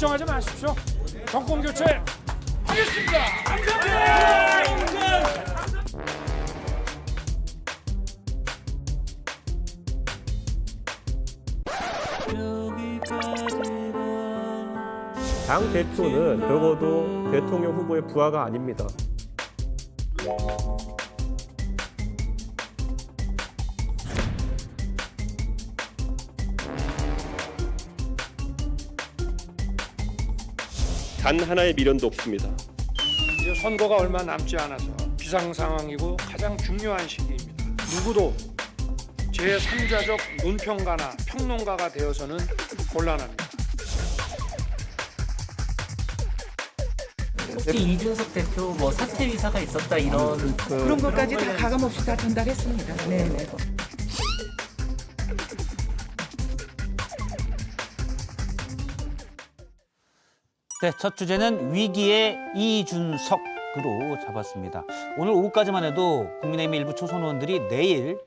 걱정하지 마십시오. 정권 교체 하겠습니다. 당 대표는 적어도 대통령 후보의 부하가 아닙니다. 단 하나의 미련도 없습니다. 이제 선거가 얼마 남지 않아서 비상 상황이고 가장 중요한 시기입니다. 누구도 제3자적 논평가나 평론가가 되어서는 곤란합니다. 혹시 이준석 대표 뭐 사퇴 의사가 있었다 이런 그런 것까지 다 가감없이 다 전달했습니다. 네. 네, 첫 주제는 위기의 이준석으로 잡았습니다. 오늘 오후까지만 해도 국민의힘 일부 초선 의원들이 내일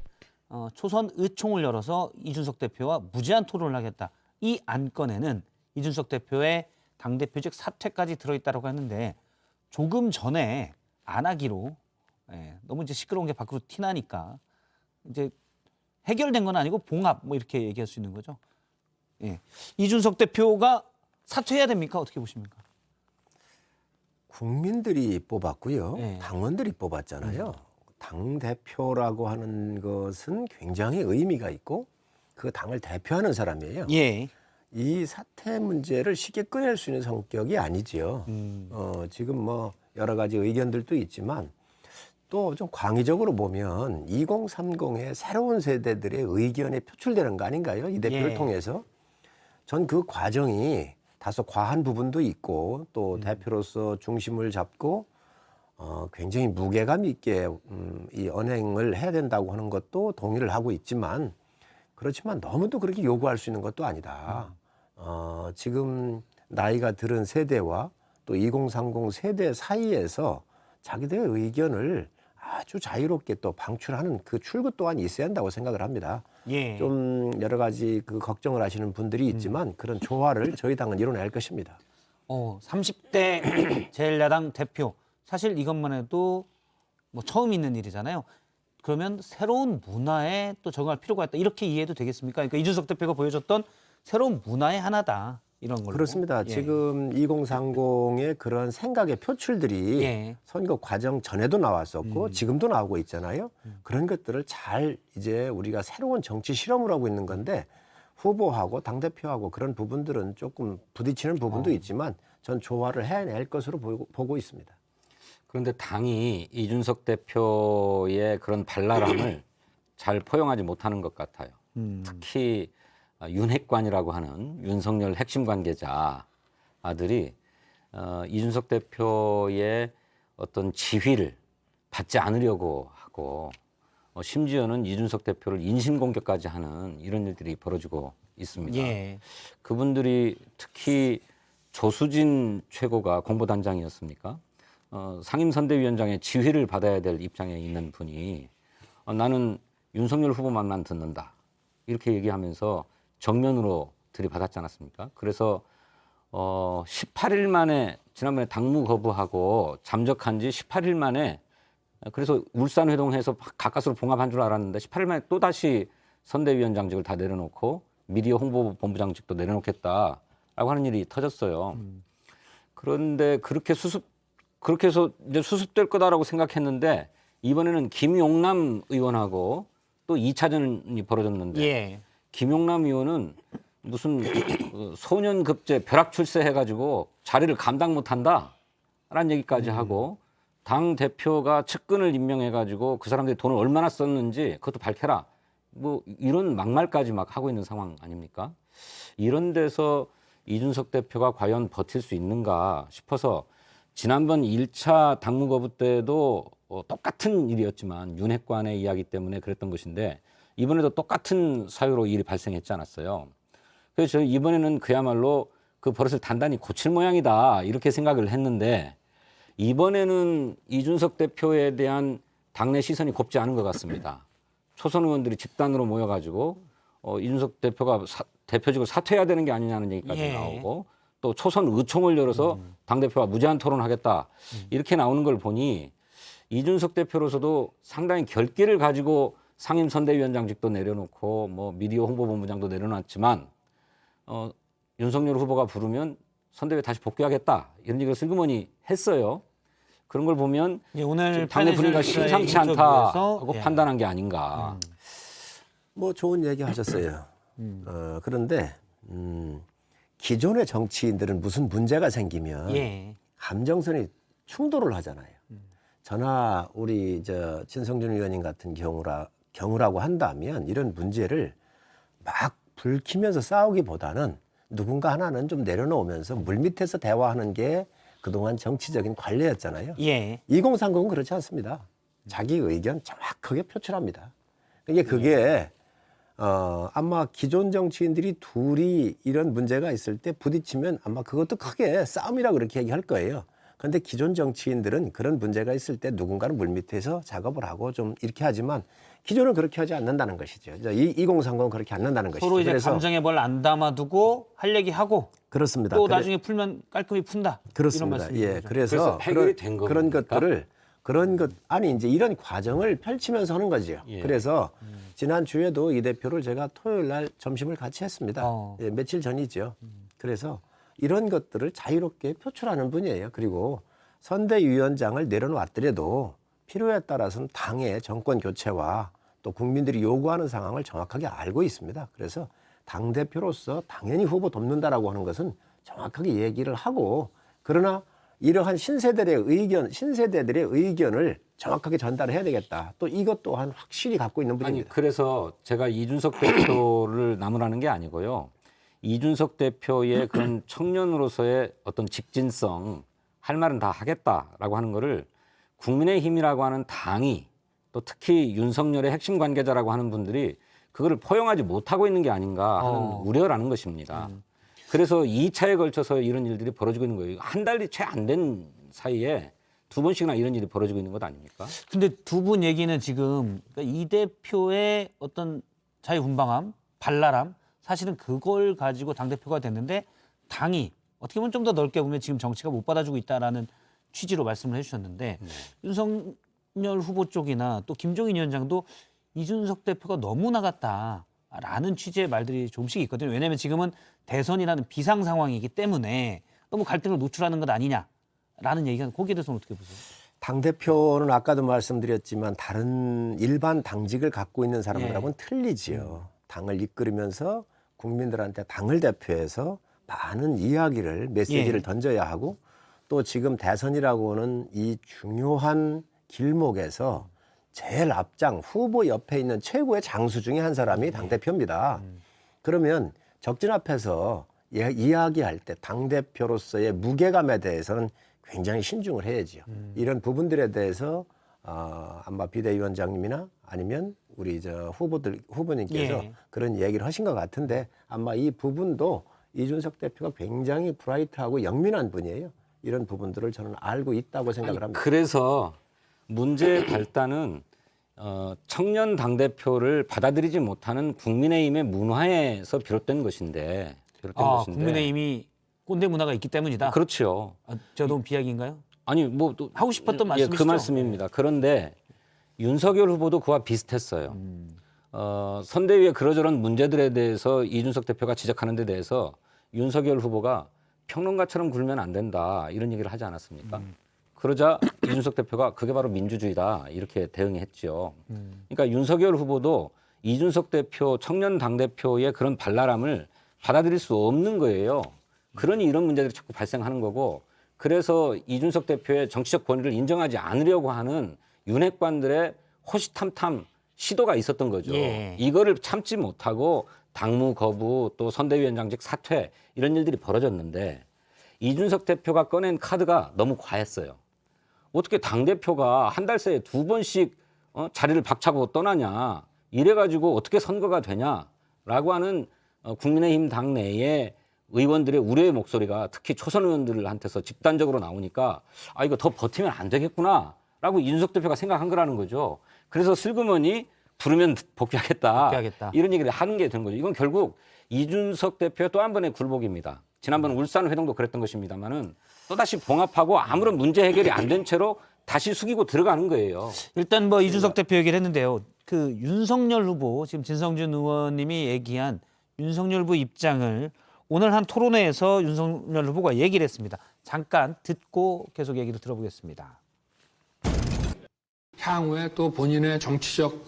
초선 의총을 열어서 이준석 대표와 무제한 토론을 하겠다. 이 안건에는 이준석 대표의 당대표직 사퇴까지 들어있다고 했는데 조금 전에 안 하기로 너무 이제 시끄러운 게 밖으로 티나니까 이제 해결된 건 아니고 봉합 뭐 이렇게 얘기할 수 있는 거죠. 예. 이준석 대표가 사퇴해야 됩니까? 어떻게 보십니까? 국민들이 뽑았고요. 네. 당원들이 뽑았잖아요. 당 대표라고 하는 것은 굉장히 의미가 있고 그 당을 대표하는 사람이에요. 예. 이 사퇴 문제를 쉽게 꺼낼 수 있는 성격이 아니지요. 지금 뭐 여러 가지 의견들도 있지만 또 좀 광의적으로 보면 2030의 새로운 세대들의 의견이 표출되는 거 아닌가요? 이 대표를 예. 통해서. 전 그 과정이 다소 과한 부분도 있고 또 대표로서 중심을 잡고 굉장히 무게감 있게 이 언행을 해야 된다고 하는 것도 동의를 하고 있지만 그렇지만 너무도 그렇게 요구할 수 있는 것도 아니다. 지금 나이가 들은 세대와 또 2030 세대 사이에서 자기들의 의견을 아주 자유롭게 또 방출하는 그 출구 또한 있어야 한다고 생각을 합니다. 예. 좀 여러 가지 그 걱정을 하시는 분들이 있지만 그런 조화를 저희 당은 이뤄낼 것입니다. 30대 제1야당 대표. 사실 이것만 해도 뭐 처음 있는 일이잖아요. 그러면 새로운 문화에 또 적응할 필요가 있다. 이렇게 이해해도 되겠습니까? 그러니까 이준석 대표가 보여줬던 새로운 문화의 하나다. 이런 걸로. 그렇습니다. 예. 지금 2030의 그런 생각의 표출들이 예. 선거 과정 전에도 나왔었고 지금도 나오고 있잖아요. 그런 것들을 잘 이제 우리가 새로운 정치 실험을 하고 있는 건데 후보하고 당대표하고 그런 부분들은 조금 부딪히는 부분도 있지만 전 조화를 해낼 것으로 보고 있습니다. 그런데 당이 이준석 대표의 그런 발랄함을 잘 포용하지 못하는 것 같아요. 특히 윤핵관이라고 하는 윤석열 핵심 관계자들이 이준석 대표의 어떤 지휘를 받지 않으려고 하고 심지어는 이준석 대표를 인신공격까지 하는 이런 일들이 벌어지고 있습니다. 예. 그분들이 특히 조수진 최고가 공보단장이었습니까? 상임선대위원장의 지휘를 받아야 될 입장에 있는 분이 나는 윤석열 후보만만 듣는다. 이렇게 얘기하면서 정면으로 들이받았지 않았습니까? 그래서 18일 만에 지난번에 당무 거부하고 잠적한 지 18일 만에 그래서 울산 회동해서 가까스로 봉합한 줄 알았는데 18일 만에 또다시 선대위원장직을 다 내려놓고 미디어 홍보본부장직도 내려놓겠다라고 하는 일이 터졌어요. 그런데 그렇게 해서 이제 수습될 거다라고 생각했는데 이번에는 김용남 의원하고 또 2차전이 벌어졌는데 예. 김용남 의원은 무슨 소년급제 벼락 출세해가지고 자리를 감당 못한다라는 얘기까지 하고 당 대표가 측근을 임명해가지고 그 사람들이 돈을 얼마나 썼는지 그것도 밝혀라. 뭐 이런 막말까지 막 하고 있는 상황 아닙니까? 이런 데서 이준석 대표가 과연 버틸 수 있는가 싶어서 지난번 1차 당무 거부 때도 똑같은 일이었지만 윤핵관의 이야기 때문에 그랬던 것인데 이번에도 똑같은 사유로 일이 발생했지 않았어요. 그래서 저희 이번에는 그야말로 그 버릇을 단단히 고칠 모양이다 이렇게 생각을 했는데 이번에는 이준석 대표에 대한 당내 시선이 곱지 않은 것 같습니다. 초선 의원들이 집단으로 모여가지고 이준석 대표가 대표직을 사퇴해야 되는 게 아니냐는 얘기까지 예. 나오고 또 또 초선 의총을 열어서 당대표와 무제한 토론하겠다. 이렇게 나오는 걸 보니 이준석 대표로서도 상당히 결기를 가지고 상임선대위원장직도 내려놓고 뭐 미디어 홍보본부장도 내려놨지만 윤석열 후보가 부르면 선대위에 다시 복귀하겠다. 이런 얘기를 슬그머니 했어요. 그런 걸 보면 예, 오늘 당내 분위기가 심상치 않다고 예. 판단한 게 아닌가. 뭐 좋은 얘기 하셨어요. 그런데 기존의 정치인들은 무슨 문제가 생기면 예. 감정선이 충돌을 하잖아요. 저나 우리 진성준 의원님 같은 경우라고 한다면 이런 문제를 막 불키면서 싸우기보다는 누군가 하나는 좀 내려놓으면서 물밑에서 대화하는 게 그동안 정치적인 관례였잖아요. 예. 2030은 그렇지 않습니다. 자기 의견 정확하게 표출합니다. 그게 아마 기존 정치인들이 둘이 이런 문제가 있을 때 부딪히면 아마 그것도 크게 싸움이라고 그렇게 얘기할 거예요. 그런데 기존 정치인들은 그런 문제가 있을 때 누군가는 물밑에서 작업을 하고 좀 이렇게 하지만 기존은 그렇게 하지 않는다는 것이죠. 2030은 그렇게 않는다는 것이죠. 서로 이제 감정의 뭘 안 담아두고 할 얘기하고 그렇습니다. 또 나중에 풀면 깔끔히 푼다. 이런 그렇습니다. 말씀이죠. 예, 그래서 해결이 된 그런 겁니까? 것들을 아니 이제 이런 과정을 펼치면서 하는 거죠. 예. 그래서 지난 주에도 이 대표를 제가 토요일 날 점심을 같이 했습니다. 예, 며칠 전이죠. 그래서 이런 것들을 자유롭게 표출하는 분이에요. 그리고 선대위원장을 내려놓았더라도 필요에 따라서는 당의 정권 교체와 또 국민들이 요구하는 상황을 정확하게 알고 있습니다. 그래서 당대표로서 당연히 후보 돕는다라고 하는 것은 정확하게 얘기를 하고 그러나 이러한 신세대들의 의견을 정확하게 전달해야 되겠다. 또 이것 또한 확실히 갖고 있는 아니 분입니다. 그래서 제가 이준석 대표를 나무라는 게 아니고요. 이준석 대표의 그런 청년으로서의 어떤 직진성 할 말은 다 하겠다라고 하는 거를 국민의힘이라고 하는 당이 또 특히 윤석열의 핵심 관계자라고 하는 분들이 그거를 포용하지 못하고 있는 게 아닌가 하는 우려라는 것입니다. 그래서 2차에 걸쳐서 이런 일들이 벌어지고 있는 거예요. 한 달이 채 안 된 사이에 2번씩이나 이런 일이 벌어지고 있는 것 아닙니까? 근데 두 분 얘기는 지금 그러니까 이 대표의 어떤 자유분방함, 발랄함 사실은 그걸 가지고 당대표가 됐는데 당이 어떻게 보면 좀 더 넓게 보면 지금 정치가 못 받아주고 있다라는 취지로 말씀을 해주셨는데 윤석열 후보 쪽이나 또 김종인 위원장도 이준석 대표가 너무 나갔다라는 취지의 말들이 조금씩 있거든요. 왜냐하면 지금은 대선이라는 비상 상황이기 때문에 너무 갈등을 노출하는 것 아니냐라는 얘기가 거기에 대해서는 어떻게 보세요? 당대표는 아까도 말씀드렸지만 다른 일반 당직을 갖고 있는 사람들하고는 틀리지요. 당을 이끌으면서 국민들한테 당을 대표해서 많은 이야기를 메시지를 던져야 하고 또 지금 대선이라고 하는 이 중요한 길목에서 제일 앞장 후보 옆에 있는 최고의 장수 중에 한 사람이 당대표입니다. 그러면 적진 앞에서 이야기할 때 당대표로서의 무게감에 대해서는 굉장히 신중을 해야죠. 이런 부분들에 대해서 아마 비대위원장님이나 아니면 우리 후보님께서 그런 얘기를 하신 것 같은데 아마 이 부분도 이준석 대표가 굉장히 브라이트하고 영민한 분이에요. 이런 부분들을 저는 알고 있다고 생각을 합니다. 그래서 문제의 발단은 청년 당대표를 받아들이지 못하는 국민의힘의 문화에서 비롯된 것인데 국민의힘이 꼰대 문화가 있기 때문이다. 그렇죠. 제가 너무 비약인가요? 아니 뭐 또 하고 싶었던 말씀이시죠? 그 말씀입니다. 그런데 윤석열 후보도 그와 비슷했어요. 선대위의 그러저런 문제들에 대해서 이준석 대표가 지적하는 데 대해서 윤석열 후보가 평론가처럼 굴면 안 된다 이런 얘기를 하지 않았습니까? 그러자 이준석 대표가 그게 바로 민주주의다 이렇게 대응했죠. 그러니까 윤석열 후보도 이준석 대표 청년 당대표의 그런 발랄함을 받아들일 수 없는 거예요. 그러니 이런 문제들이 자꾸 발생하는 거고 그래서 이준석 대표의 정치적 권위를 인정하지 않으려고 하는 윤핵관들의 호시탐탐 시도가 있었던 거죠. 이거를 참지 못하고 당무 거부 또 선대위원장직 사퇴 이런 일들이 벌어졌는데 이준석 대표가 꺼낸 카드가 너무 과했어요. 어떻게 당대표가 한 달 새에 2번씩 자리를 박차고 떠나냐 이래가지고 어떻게 선거가 되냐라고 하는 국민의힘 당내의 의원들의 우려의 목소리가 특히 초선 의원들한테서 집단적으로 나오니까 이거 더 버티면 안 되겠구나라고 이준석 대표가 생각한 거라는 거죠. 그래서 슬그머니 부르면 복귀하겠다. 이런 얘기를 하는 게 된 거죠. 이건 결국 이준석 대표의 또 한 번의 굴복입니다. 지난번 울산 회동도 그랬던 것입니다만은 또다시 봉합하고 아무런 문제 해결이 안 된 채로 다시 숙이고 들어가는 거예요. 일단 뭐 이준석 대표 얘기를 했는데요. 그 윤석열 후보 지금 진성준 의원님이 얘기한 윤석열 후보 입장을 오늘 한 토론회에서 윤석열 후보가 얘기를 했습니다. 잠깐 듣고 계속 얘기를 들어보겠습니다. 향후에 또 본인의 정치적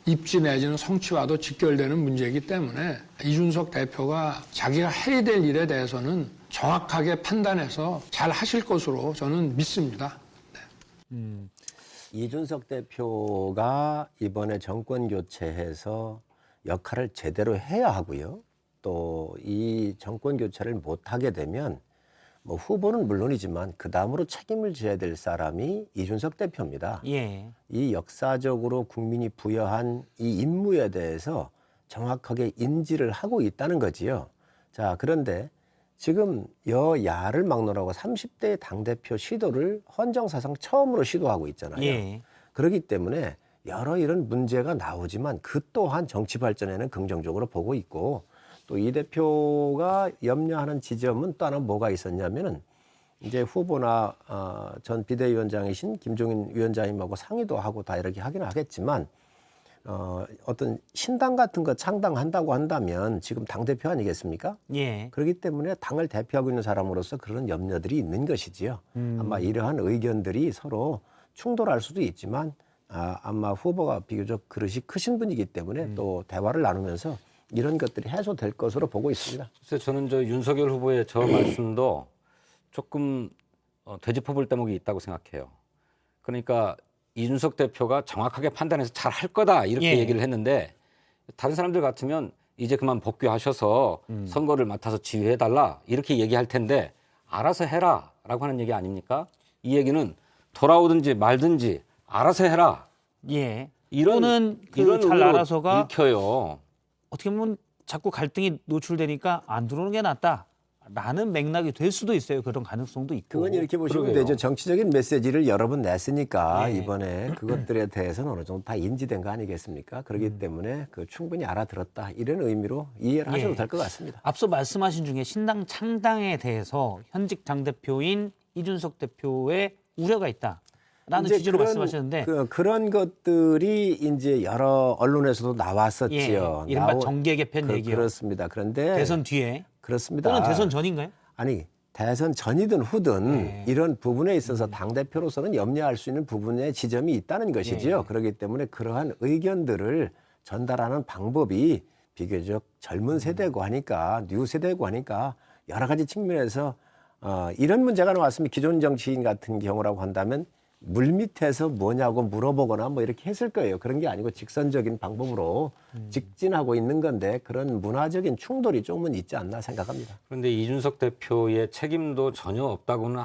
입지 내지는 성취와도 직결되는 문제이기 때문에 이준석 대표가 자기가 해야 될 일에 대해서는 정확하게 판단해서 잘 하실 것으로 저는 믿습니다. 이준석 대표가 이번에 정권 교체해서 역할을 제대로 해야 하고요. 또 이 정권 교체를 못하게 되면 뭐 후보는 물론이지만 그 다음으로 책임을 져야 될 사람이 이준석 대표입니다. 예. 이 역사적으로 국민이 부여한 이 임무에 대해서 정확하게 인지를 하고 있다는 거지요. 자, 그런데 지금 여야를 막론하고 30대 당대표 시도를 헌정사상 처음으로 시도하고 있잖아요. 예. 그렇기 때문에 여러 이런 문제가 나오지만 그 또한 정치 발전에는 긍정적으로 보고 있고 또 이 대표가 염려하는 지점은 또 하나 뭐가 있었냐면은 이제 후보나 전 비대위원장이신 김종인 위원장님하고 상의도 하고 다 이렇게 하긴 하겠지만 어떤 신당 같은 거 창당한다고 한다면 지금 당대표 아니겠습니까? 예. 그렇기 때문에 당을 대표하고 있는 사람으로서 그런 염려들이 있는 것이지요. 아마 이러한 의견들이 서로 충돌할 수도 있지만 아마 후보가 비교적 그릇이 크신 분이기 때문에 또 대화를 나누면서 이런 것들이 해소될 것으로 보고 있습니다. 그래서 저는 저 윤석열 후보의 저 말씀도 조금 되짚어볼 대목이 있다고 생각해요. 그러니까 이준석 대표가 정확하게 판단해서 잘 할 거다 이렇게 예. 얘기를 했는데 다른 사람들 같으면 이제 그만 복귀하셔서 선거를 맡아서 지휘해달라 이렇게 얘기할 텐데 알아서 해라라고 하는 얘기 아닙니까? 이 얘기는 돌아오든지 말든지 알아서 해라. 예. 이런 또는 이런 잘 의미로 알아서가 읽혀요. 어떻게 보면 자꾸 갈등이 노출되니까 안 들어오는 게 낫다라는 맥락이 될 수도 있어요. 그런 가능성도 있고. 그건 이렇게 보시면 그러게요. 되죠. 정치적인 메시지를 여러 번 냈으니까 예. 이번에 그것들에 대해서는 어느 정도 다 인지된 거 아니겠습니까? 그렇기 때문에 그 충분히 알아들었다 이런 의미로 이해를 하셔도 예. 될 것 같습니다. 앞서 말씀하신 중에 신당 창당에 대해서 현직 당대표인 이준석 대표의 우려가 있다라는 이제 취지로 그런- 말씀하셨는데 그런 것들이 이제 여러 언론에서도 나왔었지요. 예, 이른바 정계 개편 얘기요. 그렇습니다. 그런데 대선 뒤에 그렇습니다. 또는 대선 전인가요? 아니 대선 전이든 후든 네. 이런 부분에 있어서 당 대표로서는 염려할 수 있는 부분의 지점이 있다는 것이지요. 네. 그렇기 때문에 그러한 의견들을 전달하는 방법이 비교적 젊은 세대고 하니까 뉴 세대고 하니까 여러 가지 측면에서 이런 문제가 나왔으면 기존 정치인 같은 경우라고 한다면 물밑에서 뭐냐고 물어보거나 뭐 이렇게 했을 거예요. 그런 게 아니고 직선적인 방법으로 직진하고 있는 건데 그런 문화적인 충돌이 조금은 있지 않나 생각합니다. 그런데 이준석 대표의 책임도 전혀 없다고는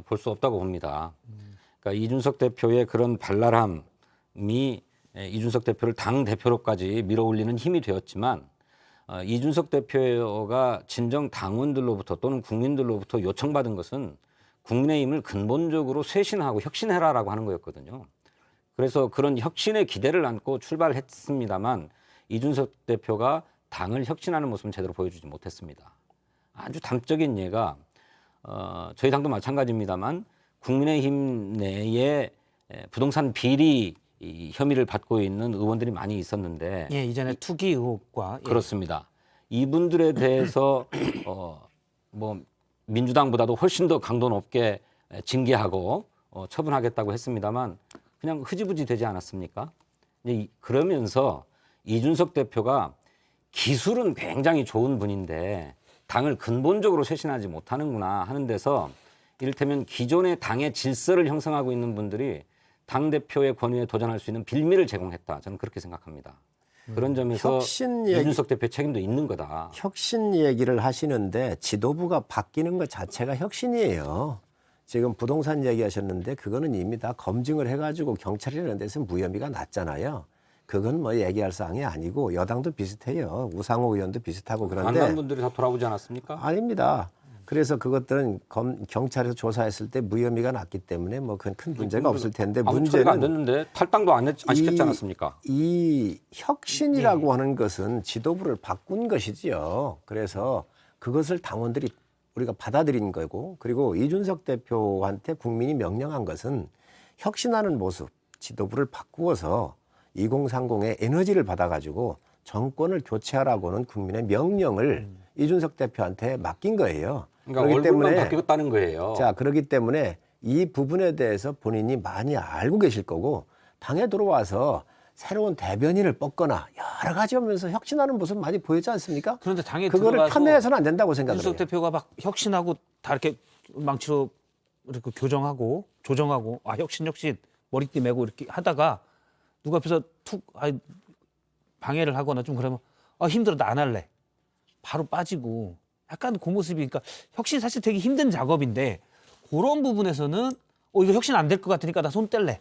볼 수 없다고 봅니다. 그러니까 이준석 대표의 그런 발랄함이 이준석 대표를 당 대표로까지 밀어올리는 힘이 되었지만 이준석 대표가 진정 당원들로부터 또는 국민들로부터 요청받은 것은 국민의힘을 근본적으로 쇄신하고 혁신해라라고 하는 거였거든요. 그래서 그런 혁신의 기대를 안고 출발했습니다만 이준석 대표가 당을 혁신하는 모습은 제대로 보여주지 못했습니다. 아주 단적인 예가 저희 당도 마찬가지입니다만 국민의힘 내에 부동산 비리 혐의를 받고 있는 의원들이 많이 있었는데 예, 이전에 투기 의혹과 예. 그렇습니다. 이분들에 대해서 뭐 민주당보다도 훨씬 더 강도 높게 징계하고 처분하겠다고 했습니다만 그냥 흐지부지 되지 않았습니까? 그러면서 이준석 대표가 기술은 굉장히 좋은 분인데 당을 근본적으로 쇄신하지 못하는구나 하는 데서 이를테면 기존의 당의 질서를 형성하고 있는 분들이 당대표의 권위에 도전할 수 있는 빌미를 제공했다. 저는 그렇게 생각합니다. 그런 점에서 이준석 대표의 책임도 있는 거다. 혁신 얘기를 하시는데 지도부가 바뀌는 것 자체가 혁신이에요. 지금 부동산 얘기하셨는데 그거는 이미 다 검증을 해가지고 경찰이라는 데서 무혐의가 났잖아요. 그건 뭐 얘기할 사항이 아니고 여당도 비슷해요. 우상호 의원도 비슷하고 그런데 많은 분들이 다 돌아오지 않았습니까? 아닙니다. 그래서 그것들은 경찰에서 조사했을 때 무혐의가 났기 때문에 뭐 그건 큰 문제가 없을 텐데 아무 처리가 안 문제는 됐는데 탈당도 안 시켰지 않았습니까? 이 혁신이라고 하는 것은 지도부를 바꾼 것이지요. 그래서 그것을 당원들이 우리가 받아들인 거고 그리고 이준석 대표한테 국민이 명령한 것은 혁신하는 모습, 지도부를 바꾸어서 2030의 에너지를 받아가지고 정권을 교체하라고는 국민의 명령을 이준석 대표한테 맡긴 거예요. 그러니까 얼굴만 바뀌었다는 거예요. 자, 그렇기 때문에 이 부분에 대해서 본인이 많이 알고 계실 거고 당에 들어와서 새로운 대변인을 뽑거나 여러 가지 하면서 혁신하는 모습 많이 보였지 않습니까? 그런데 당에 그거를 들어가서 폄훼해서는 안 된다고 생각을 해요. 윤석 대표가 막 혁신하고 다 이렇게 망치로 이렇게 교정하고 조정하고 혁신 머리띠 메고 이렇게 하다가 누가 앞에서 툭 방해를 하거나 좀 그러면 힘들어 나 안 할래. 바로 빠지고 약간 그 모습이 그러니까 혁신 사실 되게 힘든 작업인데 그런 부분에서는 이거 혁신 안 될 것 같으니까 나 손 뗄래.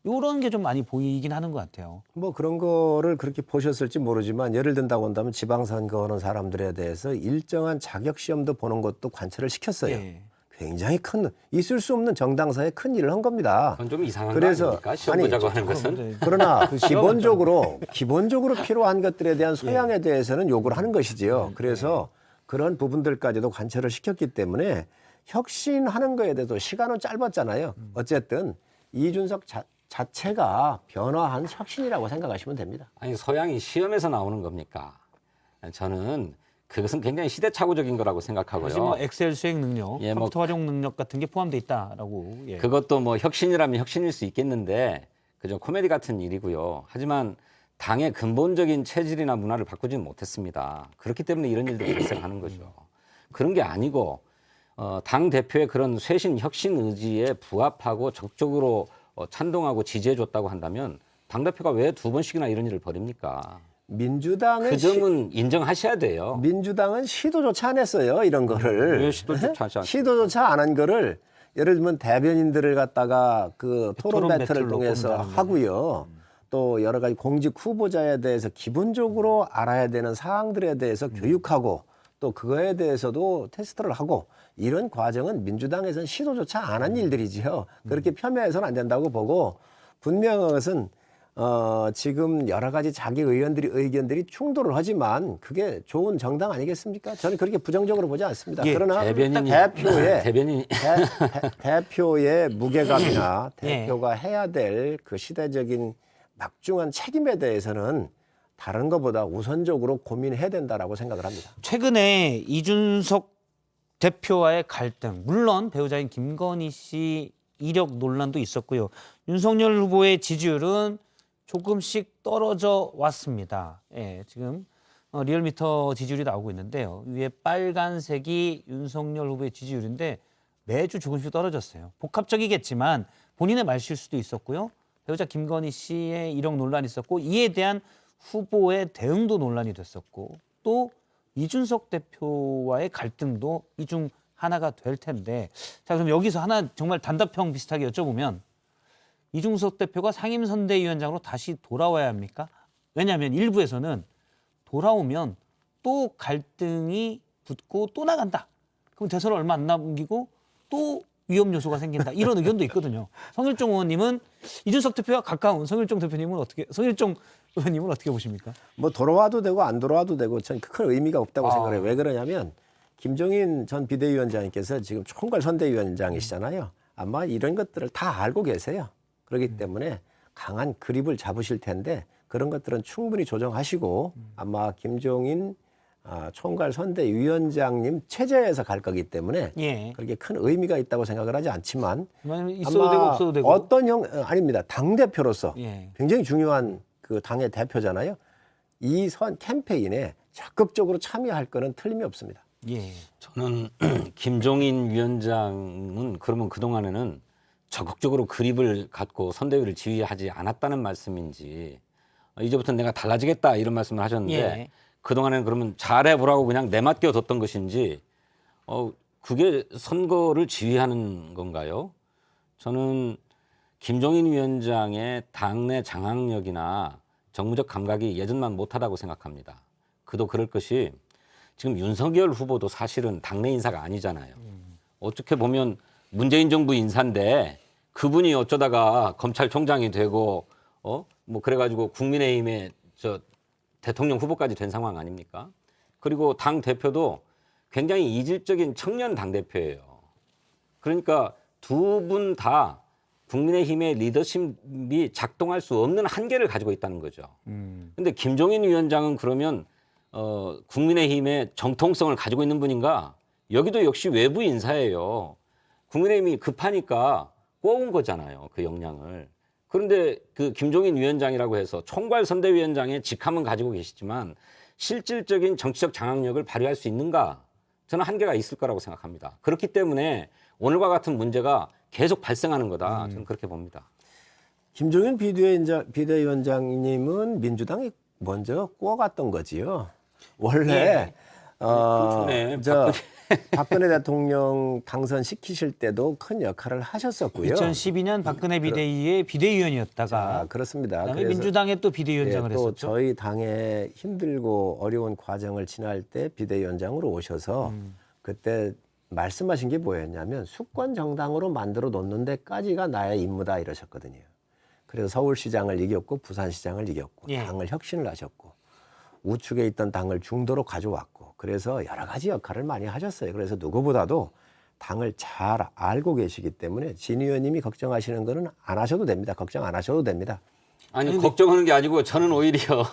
이런 게 좀 많이 보이긴 하는 것 같아요. 뭐 그런 거를 그렇게 보셨을지 모르지만 예를 든다고 한다면 지방선거 하는 사람들에 대해서 일정한 자격 시험도 보는 것도 관찰을 시켰어요. 예. 굉장히 큰 있을 수 없는 정당사에 큰 일을 한 겁니다. 그건 좀 이상한 그래서 거 아닙니까? 시험 보자고 하는 것은. 네. 그러나 기본적으로 필요한 것들에 대한 소양에 대해서는 요구를 하는 것이지요. 그래서 그런 부분들까지도 관찰을 시켰기 때문에 혁신하는 거에 대해서 시간은 짧았잖아요. 어쨌든 이준석 자체가 변화한 혁신이라고 생각하시면 됩니다. 아니 소양이 시험에서 나오는 겁니까? 저는 그것은 굉장히 시대착오적인 거라고 생각하고요. 사실 뭐 엑셀 수행 능력, 예, 컴퓨터 활용 능력 같은 게 포함돼 있다라고. 예. 그것도 뭐 혁신이라면 혁신일 수 있겠는데 그저 코미디 같은 일이고요. 하지만 당의 근본적인 체질이나 문화를 바꾸지는 못했습니다. 그렇기 때문에 이런 일들이 발생하는 거죠. 그런 게 아니고 당 대표의 그런 쇄신 혁신 의지에 부합하고 적극적으로 찬동하고 지지해줬다고 한다면 당 대표가 왜 2번씩이나 이런 일을 벌입니까? 민주당은 그 점은 인정하셔야 돼요. 민주당은 시도조차 안 했어요. 이런 거를. 왜 시도조차 하지 않습니까? 시도조차 안 한 거를 예를 들면 대변인들을 갖다가 그 토론 토론 배틀을 배틀로 통해서 뽑는다는 하고요. 또 여러 가지 공직 후보자에 대해서 기본적으로 알아야 되는 사항들에 대해서 교육하고 또 그거에 대해서도 테스트를 하고 이런 과정은 민주당에서는 시도조차 안 한 일들이지요. 그렇게 폄훼해서는 안 된다고 보고 분명한 것은 지금 여러 가지 자기 의견들이 충돌을 하지만 그게 좋은 정당 아니겠습니까? 저는 그렇게 부정적으로 보지 않습니다. 예, 그러나 대변인이 대표의 무게감이나 예. 대표가 해야 될 그 시대적인 막중한 책임에 대해서는 다른 것보다 우선적으로 고민해야 된다라고 생각을 합니다. 최근에 이준석 대표와의 갈등, 물론 배우자인 김건희 씨 이력 논란도 있었고요. 윤석열 후보의 지지율은 조금씩 떨어져 왔습니다. 예, 지금 리얼미터 지지율이 나오고 있는데요. 위에 빨간색이 윤석열 후보의 지지율인데 매주 조금씩 떨어졌어요. 복합적이겠지만 본인의 말실수도 있었고요. 배우자 김건희 씨의 이력 논란이 있었고 이에 대한 후보의 대응도 논란이 됐었고 또 이준석 대표와의 갈등도 이 중 하나가 될 텐데 자 그럼 여기서 하나 정말 단답형 비슷하게 여쭤보면 이준석 대표가 상임선대위원장으로 다시 돌아와야 합니까? 왜냐하면 일부에서는 돌아오면 또 갈등이 붙고 또 나간다. 그럼 대선을 얼마 안 남기고 또 위험 요소가 생긴다. 이런 의견도 있거든요. 성일종 의원님은 이준석 대표와 가까운 성일종 의원님은 어떻게 보십니까? 뭐 돌아와도 되고 안 돌아와도 되고 전 큰 의미가 없다고 생각해요. 왜 그러냐면 김종인 전 비대위원장님께서 지금 총괄 선대위원장이시잖아요. 아마 이런 것들을 다 알고 계세요. 그렇기 때문에 강한 그립을 잡으실 텐데 그런 것들은 충분히 조정하시고 아마 김종인 총괄 선대위원장님 체제에서 갈 거기 때문에 예. 그렇게 큰 의미가 있다고 생각을 하지 않지만 있어도 되고 없어도 되고. 아닙니다. 당 대표로서 예. 굉장히 중요한 그 당의 대표잖아요. 이 캠페인에 적극적으로 참여할 거는 틀림이 없습니다. 예. 저는 김종인 위원장은 그러면 그동안에는 적극적으로 그립을 갖고 선대위를 지휘하지 않았다는 말씀인지 이제부터는 내가 달라지겠다 이런 말씀을 하셨는데 예. 그동안에는 그러면 잘해보라고 그냥 내맡겨 뒀던 것인지 그게 선거를 지휘하는 건가요? 저는 김종인 위원장의 당내 장악력이나 정무적 감각이 예전만 못하다고 생각합니다. 그도 그럴 것이 지금 윤석열 후보도 사실은 당내 인사가 아니잖아요. 어떻게 보면 문재인 정부 인사인데 그분이 어쩌다가 검찰총장이 되고 뭐 그래가지고 국민의힘의 대통령 후보까지 된 상황 아닙니까? 그리고 당 대표도 굉장히 이질적인 청년 당대표예요. 그러니까 두 분 다 국민의힘의 리더십이 작동할 수 없는 한계를 가지고 있다는 거죠. 근데 김종인 위원장은 그러면 국민의힘의 정통성을 가지고 있는 분인가? 여기도 역시 외부 인사예요. 국민의힘이 급하니까 꼬은 거잖아요. 그 역량을. 그런데 그 김종인 위원장이라고 해서 총괄 선대위원장의 직함은 가지고 계시지만 실질적인 정치적 장악력을 발휘할 수 있는가? 저는 한계가 있을 거라고 생각합니다. 그렇기 때문에 오늘과 같은 문제가 계속 발생하는 거다. 저는 그렇게 봅니다. 김종인 비대위원장님은 민주당이 먼저 꼬아갔던 거지요. 원래 전에 박근혜 대통령 당선시키실 때도 큰 역할을 하셨었고요. 2012년 박근혜 비대위의 비대위원이었다가 자, 그렇습니다. 그다음에 그래서 민주당의 또 비대위원장을 또 했었죠. 저희 당의 힘들고 어려운 과정을 지날 때 비대위원장으로 오셔서 그때 말씀하신 게 뭐였냐면 수권 정당으로 만들어 놓는 데까지가 나의 임무다 이러셨거든요. 그래서 서울시장을 이겼고 부산시장을 이겼고 예. 당을 혁신을 하셨고 우측에 있던 당을 중도로 가져왔고 그래서 여러 가지 역할을 많이 하셨어요. 그래서 누구보다도 당을 잘 알고 계시기 때문에 진 의원님이 걱정하시는 거는 안 하셔도 됩니다. 걱정 안 하셔도 됩니다. 아니 걱정하는 게 아니고 저는 오히려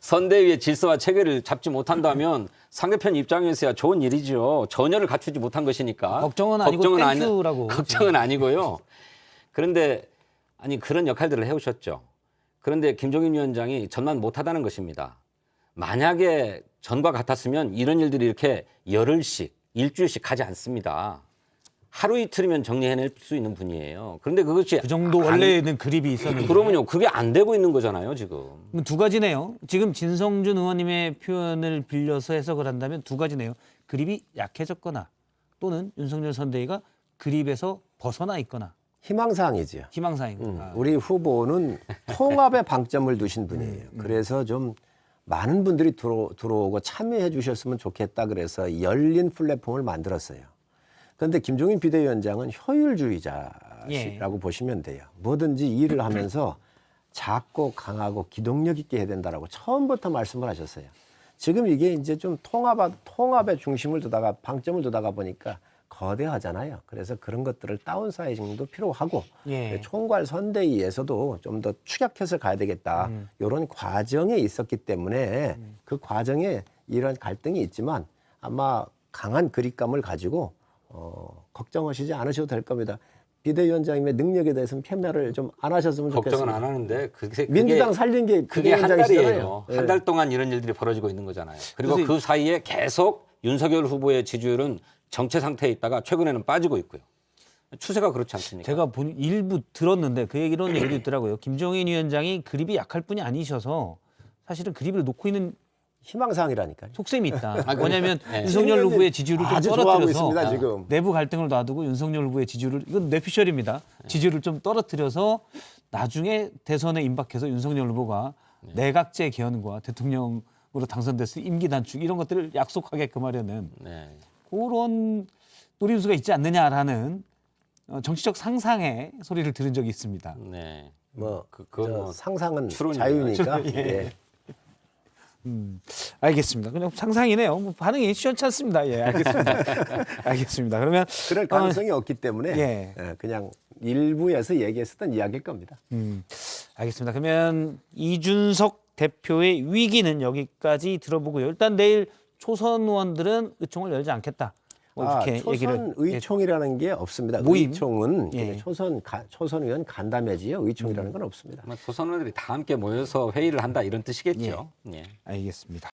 선대위의 질서와 체계를 잡지 못한다면 상대편 입장에서야 좋은 일이죠. 전혀를 갖추지 못한 것이니까. 걱정은 아니고 땡큐라고. 걱정은 아니고요. 그런데 아니 그런 역할들을 해오셨죠. 그런데 김종인 위원장이 전만 못하다는 것입니다. 만약에 전과 같았으면 이런 일들이 이렇게 열흘씩, 일주일씩 가지 않습니다. 하루 이틀이면 정리해낼 수 있는 분이에요. 그런데 그것이 그 정도 원래는 그립이 있었는데. 그러면요, 그게 안 되고 있는 거잖아요, 지금. 그럼 두 가지네요. 지금 진성준 의원님의 표현을 빌려서 해석을 한다면 두 가지네요. 그립이 약해졌거나 또는 윤석열 선대위가 그립에서 벗어나 있거나. 희망사항이지요. 희망사항입니다. 우리 후보는 통합에 방점을 두신 분이에요. 그래서 좀 많은 분들이 들어오고 참여해 주셨으면 좋겠다 그래서 열린 플랫폼을 만들었어요. 그런데 김종인 비대위원장은 효율주의자라고 보시면 돼요. 뭐든지 일을 하면서 작고 강하고 기동력 있게 해야 된다라고 처음부터 말씀을 하셨어요. 지금 이게 이제 좀 통합의 중심을 두다가 방점을 두다가 보니까 거대하잖아요. 그래서 그런 것들을 다운사이징도 필요하고 예. 총괄 선대위에서도 좀 더 축약해서 가야 되겠다. 이런 과정에 있었기 때문에 그 과정에 이런 갈등이 있지만 아마 강한 그립감을 가지고 걱정하시지 않으셔도 될 겁니다. 비대위원장님의 능력에 대해서는 폄하를 좀 안 하셨으면 좋겠습니다. 걱정은 안 하는데 민주당 살린 게 그게 한 비대위원장이시잖아요. 달이에요. 네. 한 달 동안 이런 일들이 벌어지고 있는 거잖아요. 그리고 그래서 그 사이에 계속 윤석열 후보의 지지율은 정체 상태에 있다가 최근에는 빠지고 있고요. 추세가 그렇지 않습니까? 제가 일부 들었는데 그 얘기로는 얘기도 있더라고요. 김종인 위원장이 그립이 약할 뿐이 아니셔서 사실은 그립을 놓고 있는 희망사항이라니까요. 속셈이 있다. 뭐냐면 네. 윤석열 후보의 지지율을 좀 아주 좋아하고 떨어뜨려서 있습니다, 지금. 내부 갈등을 놔두고 윤석열 후보의 지지율을 이건 뇌피셜입니다. 지지율을 좀 떨어뜨려서 나중에 대선에 임박해서 윤석열 후보가 내각제 개헌과 대통령으로 당선됐을 때 임기 단축 이런 것들을 약속하게끔 하려는 네. 그런 노림수가 있지 않느냐라는 정치적 상상의 소리를 들은 적이 있습니다. 네. 그건 뭐 상상은 추론입니다. 자유니까. 예. 알겠습니다. 그냥 상상이네요. 뭐 반응이 시원찮습니다. 예, 알겠습니다. 알겠습니다. 그러면 그럴 가능성이 없기 때문에 예. 그냥 일부에서 얘기했었던 이야기일 겁니다. 알겠습니다. 그러면 이준석 대표의 위기는 여기까지 들어보고요. 일단 내일 초선 의원들은 의총을 열지 않겠다. 뭐 이렇게 초선 얘기를 의총이라는 게 없습니다. 모임? 의총은 예. 초선 의원 간담회지요. 의총이라는 건 없습니다. 조선원들이 다 함께 모여서 회의를 한다 이런 뜻이겠죠. 예. 알겠습니다.